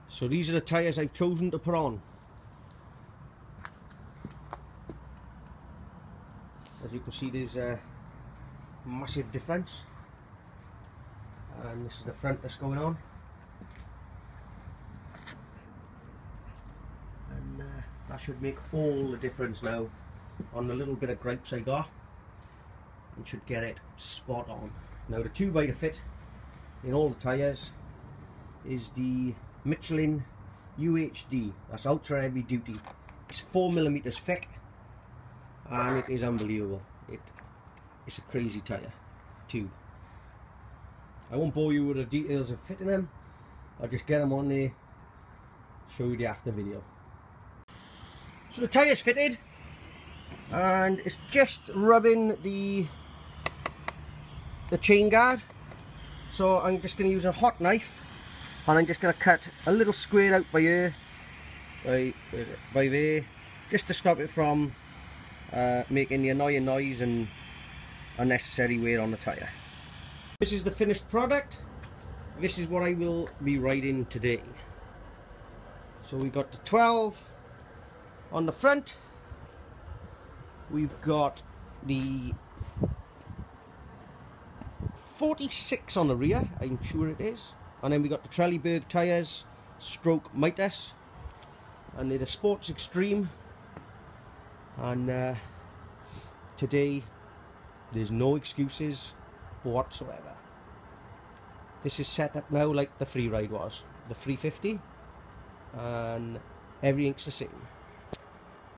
So these are the tyres I've chosen to put on. As you can see, there's a massive difference, and this is the front that's going on, and that should make all the difference now on the little bit of gripes I got, and should get it spot on. Now the 2x to fit in all the tyres is the Michelin UHD, that's ultra heavy duty. It's 4mm thick, and it is unbelievable. It's a crazy tyre tube. I won't bore you with the details of fitting them. I'll just get them on there, show you the after video. So the tyre's fitted, and it's just rubbing the chain guard. So I'm just going to use a hot knife, and I'm just going to cut a little square out by here, by there, just to stop it from making the annoying noise and unnecessary wear on the tyre. This is the finished product. This is what I will be riding today. So we've got the 12 on the front, we've got the 46 on the rear, I'm sure it is, and then we got the Trelleborg tyres stroke Mitas, and they're the Sports Extreme. And today there's no excuses whatsoever. This is set up now like the Freeride was, the 350, and everything's the same.